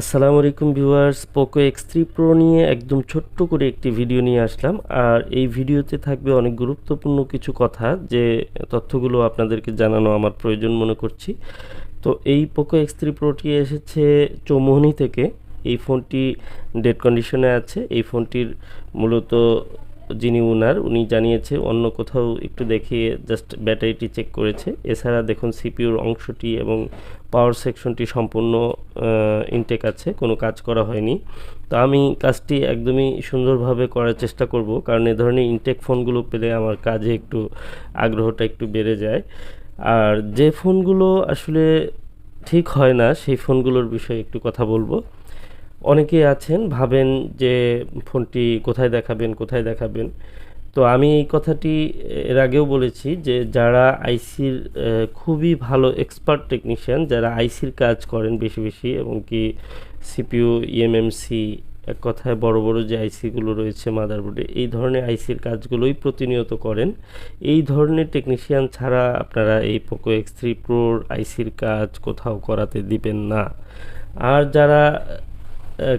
আসসালামু আলাইকুম viewers, Poco X3 pro নিয়ে একদম ছোট্ট করে একটি ভিডিও নিয়ে আসলাম। আর এই ভিডিওতে থাকবে অনেক গুরুত্বপূর্ণ কিছু কথা, যে তথ্যগুলো আপনাদেরকে জানানো আমার প্রয়োজন মনে করছি। তো এই পোকো X3 প্রোটি এসেছে চৌমুহনী থেকে। এই ফোনটি ডেড কন্ডিশনে আছে। এই ফোনটির মূলত যিনি ওনার, উনি জানিয়েছে অন্য কোথাও একটু দেখিয়ে জাস্ট ব্যাটারিটি চেক করেছে। এছাড়া দেখুন সিপিইউর অংশটি এবং পাওয়ার সেকশনটি সম্পূর্ণ ইনটেক আছে, কোনো কাজ করা হয়নি। তো আমি কাজটি একদমই সুন্দরভাবে করার চেষ্টা করব, কারণ এ ধরনের ইনটেক ফোনগুলো পেলে আমার কাজে একটু আগ্রহটা একটু বেড়ে যায়। আর যে ফোনগুলো আসলে ঠিক হয় না, সেই ফোনগুলোর বিষয়ে একটু কথা বলবো। অনেকেই আছেন ভাবেন যে ফোনটি কোথায় দেখাবেন কোথায় দেখাবেন। তো আমি এই কথাটি এর আগেও বলেছি যে যারা আইসির খুবই ভালো এক্সপার্ট টেকনিশিয়ান, যারা আইসির কাজ করেন বেশি বেশি, এবং কি সিপিইউ, ইএমএমসি, এক কথায় বড় বড় যে আইসিগুলো রয়েছে মাদারবোর্ডে, এই ধরনের আইসির কাজগুলোই প্রতিনিয়ত করেন। এই ধরনের টেকনিশিয়ান ছাড়া আপনারা এই পোকো X3 প্রোর আইসির কাজ কোথাও করাতে দিবেন না। আর যারা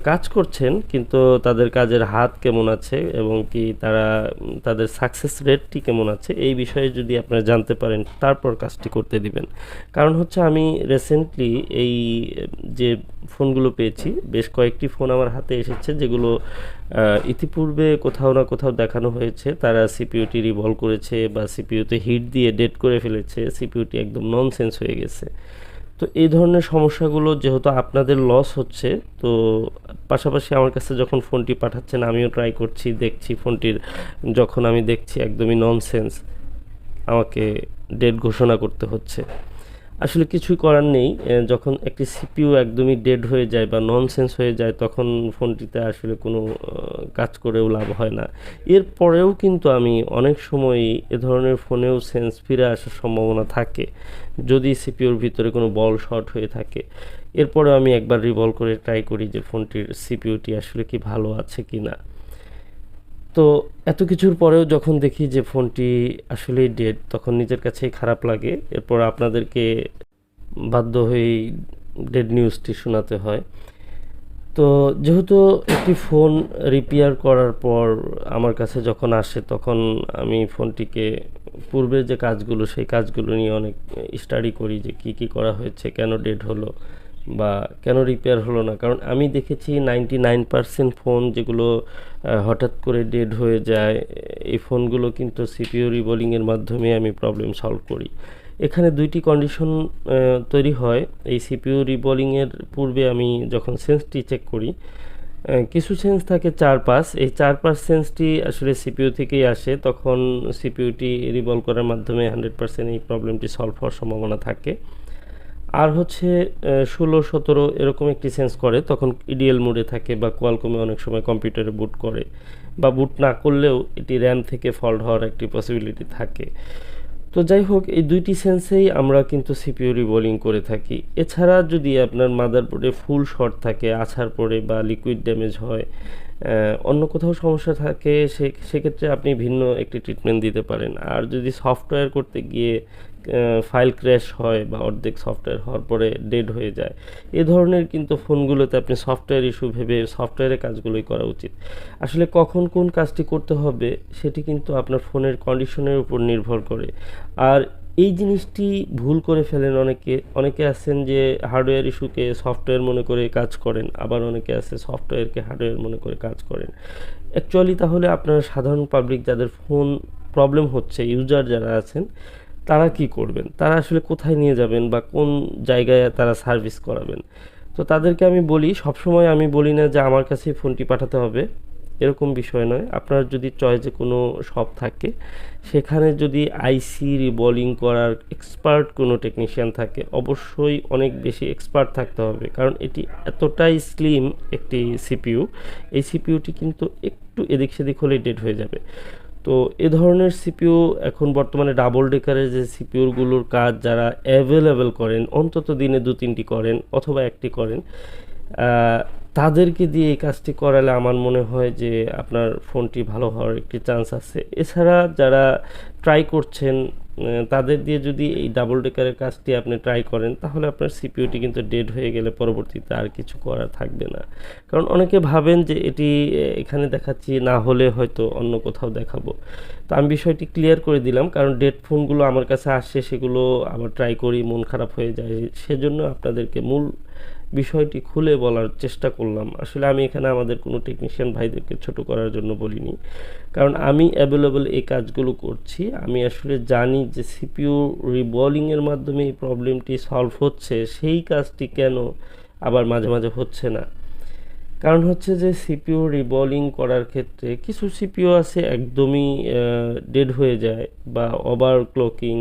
কাজ করছেন কিন্তু তাদের কাজের হাত কেমন আছে এবং কি তাদের সাকসেস রেটটি কেমন আছে, এই বিষয়ে যদি আপনারা জানতে পারেন তারপর কাজটি করতে দিবেন। কারণ হচ্ছে আমি রিসেন্টলি এই যে ফোনগুলো পেয়েছি, বেশ কয়েকটি ফোন আমার হাতে এসেছে যেগুলো ইতিপূর্বে কোথাও না কোথাও দেখানো হয়েছে তারা সিপিইউটি রিভলভ করেছে বা সিপিইউতে হিট দিয়ে ডেড করে ফেলেছে, সিপিইউটি একদম ননসেন্স হয়ে গেছে। তো এই ধরনের সমস্যাগুলো যেহেতু আপনাদের লস হচ্ছে, তো পাশাপাশি আমার কাছে যখন ফোনটি পাঠাচ্ছেন আমিও ট্রাই করছি, দেখছি ফোনটির যখন আমি দেখছি একদমই ননসেন্স, আমাকে ডেড ঘোষণা করতে হচ্ছে। আসলে কিছুই করার নেই। যখন একটি সিপিইউ একদমই ডেড হয়ে যায় বা ননসেন্স হয়ে যায়, তখন ফোনটিতে আসলে কোনো কাজ করেও লাভ হয় না। এরপরেও কিন্তু আমি অনেক সময়ই এ ধরনের ফোনেও সেন্স ফিরে আসার সম্ভাবনা থাকে, যদি সিপিইউর ভিতরে কোনো বল শর্ট হয়ে থাকে। এরপরেও আমি একবার রিভলভ করে ট্রাই করি যে ফোনটির সিপিইউটি আসলে কি ভালো আছে কি না। তো এত কিছুর পরেও যখন দেখি যে ফোনটি আসলেই ডেড, তখন নিজের কাছেই খারাপ লাগে। এরপর আপনাদেরকে বাধ্য হয়েই ডেড নিউজটি শোনাতে হয়। তো যেহেতু একটি ফোন রিপেয়ার করার পর আমার কাছে যখন আসে, তখন আমি ফোনটিকে পূর্বের যে কাজগুলো, সেই কাজগুলো নিয়ে অনেক স্টাডি করি যে কি কি করা হয়েছে, কেন ডেড হলো বা কেন রিপেয়ার হলো না। কারণ আমি দেখেছি 99% ফোন যেগুলো হঠাৎ করে ডেড হয়ে যায়, এই ফোনগুলো কিন্তু সিপিইউ রিবোলিংয়ের মাধ্যমে আমি প্রবলেম সলভ করি। এখানে দুইটি কন্ডিশন তৈরি হয়। এই সিপিইউ রিবোলিংয়ের পূর্বে আমি যখন সেন্সটি চেক করি, কিছু সেন্স থাকে 4-5, এই 4-5 সেন্সটি আসলে সিপিইউ থেকেই আসে। তখন সিপিইউটি রিভলভ করার মাধ্যমে 100% এই প্রবলেমটি সলভ হওয়ার সম্ভাবনা থাকে। আর হচ্ছে 16-17 এরকম একটি সেন্স করে, তখন ইডিএল মোডে থাকে বা কোয়ালকমে অনেক সময় কম্পিউটারে বুট করে, বা বুট না করলেও এটি র্যাম থেকে ফল্ট হওয়ার একটি পসিবিলিটি থাকে। তো যাই হোক, এই দুইটি সেন্সেই আমরা কিন্তু সিপিইউ রিবোলিং করে থাকি। এছাড়া যদি আপনার মাদারবোর্ডে ফুল শর্ট থাকে, আছাড় পড়ে বা লিকুইড ড্যামেজ হয়, অন্য কোথাও সমস্যা থাকে, সেক্ষেত্রে আপনি ভিন্ন একটি ট্রিটমেন্ট দিতে পারেন। আর যদি সফটওয়্যার করতে গিয়ে ফাইল ক্র্যাশ হয় বা অর্ধেক সফটওয়্যার হওয়ার পরে ডেড হয়ে যায়, এ ধরনের কিন্তু ফোনগুলোতে আপনি সফটওয়্যার ইস্যু ভেবে সফটওয়্যারের কাজগুলোই করা উচিত। আসলে কখন কোন কাজটি করতে হবে সেটি কিন্তু আপনার ফোনের কন্ডিশনের উপর নির্ভর করে। আর এই জিনিসটি ভুল করে ফেলেন অনেকে আছেন যে হার্ডওয়্যার ইস্যুকে সফটওয়্যার মনে করে কাজ করেন, আবার অনেকে আছে সফটওয়্যারকে হার্ডওয়্যার মনে করে কাজ করেন। অ্যাকচুয়ালি তাহলে আপনারা সাধারণ পাবলিক যাদের ফোন প্রবলেম হচ্ছে, ইউজার যারা আছেন, তারা কি করবেন? তারা আসলে কোথায় নিয়ে যাবেন বা কোন জায়গায় তারা সার্ভিস করাবেন? তো তাদেরকে আমি বলি, সবসময় আমি বলি না যে আমার কাছেই ফোনটি পাঠাতে হবে, এরকম বিষয় নয়। আপনার যদি চয়েসে কোনো শপ থাকে, সেখানে যদি আইসি রিবোলিং করার এক্সপার্ট কোনো টেকনিশিয়ান থাকে, অবশ্যই অনেক বেশি এক্সপার্ট থাকতে হবে, কারণ এটি এতটাই স্লিম একটি সিপিইউ, এই সিপিইউটি কিন্তু একটু এদিক সেদিক হলেই ডেড হয়ে যাবে। তো এ ধরনের সিপিইউ এখন বর্তমানে ডাবল ডেকারের যে সিপিইউগুলোর কাজ যারা অ্যাভেলেবেল করেন, অন্তত দিনে 2-3টি করেন অথবা একটি করেন, তাদেরকে দিয়ে এই কাজটি করালে আমার মনে হয় যে আপনার ফোনটি ভালো হওয়ার একটি চান্স আছে। এছাড়া যারা ট্রাই করছেন তাদের দিয়ে যদি এই ডাবল ডেকারের কাজটি আপনি ট্রাই করেন তাহলে আপনার সিপিইউটি কিন্তু ডেড হয়ে গেলে পরবর্তীতে আর কিছু করার থাকবে না। কারণ অনেকে ভাবেন যে এটি এখানে দেখাচ্ছি, না হলে হয়তো অন্য কোথাও দেখাবো। তো আমি বিষয়টি ক্লিয়ার করে দিলাম, কারণ ডেড ফোনগুলো আমার কাছে আসছে, সেগুলো আবার ট্রাই করি, মন খারাপ হয়ে যায়। সেজন্য আপনাদেরকে মূল বিষয়টি খুলে বলার চেষ্টা করলাম। আসলে আমি এখানে আমাদের কোনো টেকনিশিয়ান ভাইদেরকে ছোট করার জন্য বলিনি, কারণ আমি অ্যাভেলেবল এই কাজগুলো করছি। আমি আসলে জানি যে সিপিইউ রিবলিংয়ের মাধ্যমে এই প্রবলেমটি সলভ হচ্ছে, সেই কাজটি কেন আবার মাঝে মাঝে হচ্ছে না। কারণ হচ্ছে যে সিপিইউ রিবলিং করার ক্ষেত্রে কিছু সিপিইউ আছে একদমই ডেড হয়ে যায় বা ওভার ক্লকিং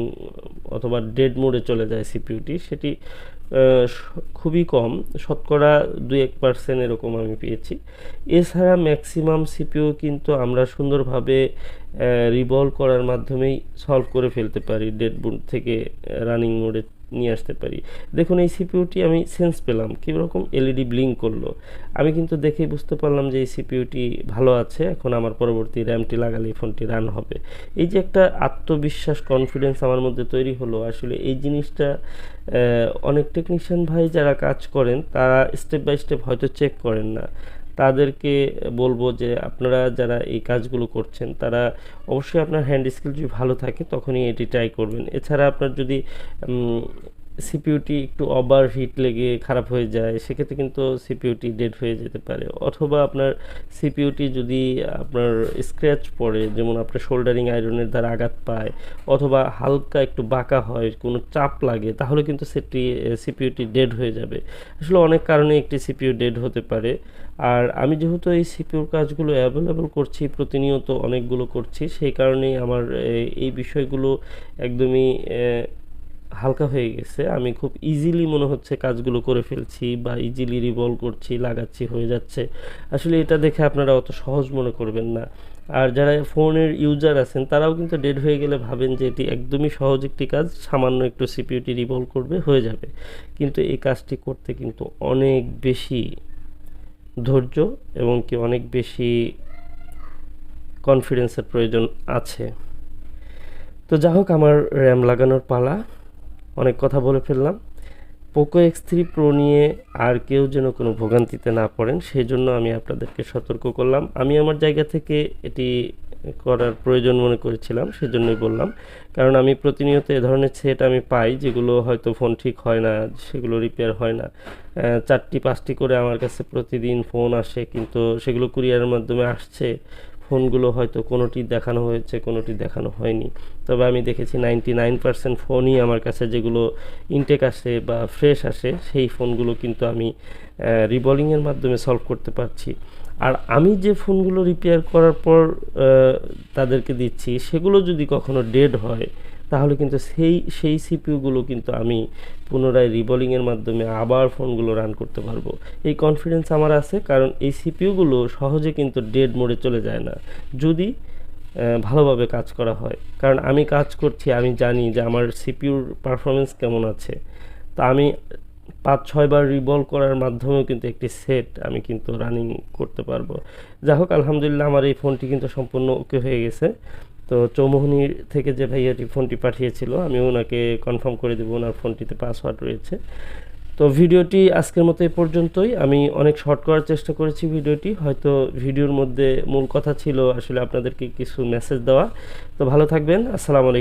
অথবা ডেড মোডে চলে যায় সিপিইউটি, সেটি খুবই কম, শতকরা 2-1% এরকম আমি পেয়েছি। এছাড়া ম্যাক্সিমাম সিপিইউ কিন্তু আমরা সুন্দরভাবে রিভলভ করার মাধ্যমেই সলভ করে ফেলতে পারি, ডেড মোড থেকে রানিং মোডে নিয়ে আসতে পারি। দেখুন এই সিপিইউটি আমি সেন্স পেলাম, কীরকম এলইডি ব্লিঙ্ক করলো, আমি কিন্তু দেখেই বুঝতে পারলাম যে এই সিপিইউটি ভালো আছে, এখন আমার পরবর্তী র্যামটি লাগালে এই ফোনটি রান হবে। এই যে একটা আত্মবিশ্বাস, কনফিডেন্স আমার মধ্যে তৈরি হলো, আসলে এই জিনিসটা অনেক টেকনিশিয়ান ভাই যারা কাজ করেন তারা স্টেপ বাই স্টেপ হয়তো চেক করেন না। তাদেরকে বলবো যে আপনারা যারা এই কাজগুলো করছেন তারা অবশ্যই আপনার হ্যান্ড স্কিল যদি ভালো থাকে তখনই এটি ট্রাই করবেন। এছাড়া আপনার যদি সিপিইউটি একটু ওভার হিট লেগে খারাপ হয়ে যায়, সেক্ষেত্রে কিন্তু সিপিইউটি ডেড হয়ে যেতে পারে। অথবা আপনার সিপিইউটি যদি আপনার স্ক্র্যাচ পড়ে, যেমন আপনার শোল্ডারিং আয়রনের দ্বারা আঘাত পায়, অথবা হালকা একটু বাঁকা হয়, কোনো চাপ লাগে, তাহলে কিন্তু সিপিইউটি ডেড হয়ে যাবে। আসলে অনেক কারণে একটি সিপিইউ ডেড হতে পারে। আর আমি যেহেতু এই সিপিইউর কাজগুলো অ্যাভেলেবল করছি, প্রতিনিয়ত অনেকগুলো করছি, সেই কারণেই আমার এই বিষয়গুলো একদমই হালকা হয়ে গেছে। আমি খুব ইজিলি মনে হচ্ছে কাজগুলো করে ফেলছি বা ইজিলি রিভলভ করছি, লাগাচ্ছি, হয়ে যাচ্ছে। আসলে এটা দেখে আপনারা অত সহজ মনে করবেন না। আর যারা ফোনের ইউজার আছেন তারাও কিন্তু ডেড হয়ে গেলে ভাবেন যে এটি একদমই সহজ একটি কাজ, সামান্য একটু সিপিইউটি রিভলভ করবে, হয়ে যাবে। কিন্তু এই কাজটি করতে কিন্তু অনেক বেশি ধৈর্য এবং কি অনেক বেশি কনফিডেন্সের প্রয়োজন আছে। তো যা হোক, আমার র্যাম লাগানোর পালা, অনেক কথা বলে ফেললাম। পোকো X3 প্রো নিয়ে আর কেউ যেন কোনো ভোগান্তিতে না পড়েন, সেই জন্য আমি আপনাদেরকে সতর্ক করলাম। আমি আমার জায়গা থেকে এটি করার প্রয়োজন মনে করেছিলাম, সেজন্যই বললাম। কারণ আমি প্রতিনিয়ত এ ধরনের সেট আমি পাই যেগুলো হয়তো ফোন ঠিক হয় না, সেগুলো রিপেয়ার হয় না। 4টি-5টি করে আমার কাছে প্রতিদিন ফোন আসে, কিন্তু সেগুলো কুরিয়ারের মাধ্যমে আসছে। ফোনগুলো হয়তো কোনোটি দেখানো হয়েছে, কোনোটি দেখানো হয়নি। তবে আমি দেখেছি 99% ফোনই আমার কাছে যেগুলো ইনটেক আসে বা ফ্রেশ আসে, সেই ফোনগুলো কিন্তু আমি রিবলিংয়ের মাধ্যমে সলভ করতে পারছি। আর আমি যে ফোনগুলো রিপেয়ার করার পর তাদেরকে দিচ্ছি, সেগুলো যদি কখনো ডেড হয় তাহলে কিন্তু সেই সিপিইউগুলো কিন্তু আমি পুনরায় রিবলিংয়ের মাধ্যমে আবার ফোনগুলো রান করতে পারবো। এই কনফিডেন্স আমার আছে, কারণ এই সিপিইউগুলো সহজে কিন্তু ডেড মোডে চলে যায় না যদি ভালোভাবে কাজ করা হয়। কারণ আমি কাজ করছি, আমি জানি যে আমার সিপিইউর পারফরমেন্স কেমন আছে। তা আমি 5-6 বার রিভলভ করার মাধ্যমেও কিন্তু একটি সেট আমি কিন্তু রানিং করতে পারবো। যাই হোক, আলহামদুলিল্লাহ আমার এই ফোনটি কিন্তু সম্পূর্ণ ওকে হয়ে গেছে। তো চৌমোহনীর থেকে যে ভাইয়াটি ফোনটি পাঠিয়েছিল, আমি ওনাকে কনফার্ম করে দেবো ওনার ফোনটিতে পাসওয়ার্ড রয়েছে। তো ভিডিওটি আজকের মতো এই পর্যন্তই। আমি অনেক শর্ট করার চেষ্টা করেছি ভিডিওটি, হয়তো ভিডিওর মধ্যে মূল কথা ছিল আসলে আপনাদেরকে কিছু মেসেজ দেওয়া। তো ভালো থাকবেন, আসসালামু আলাইকুম।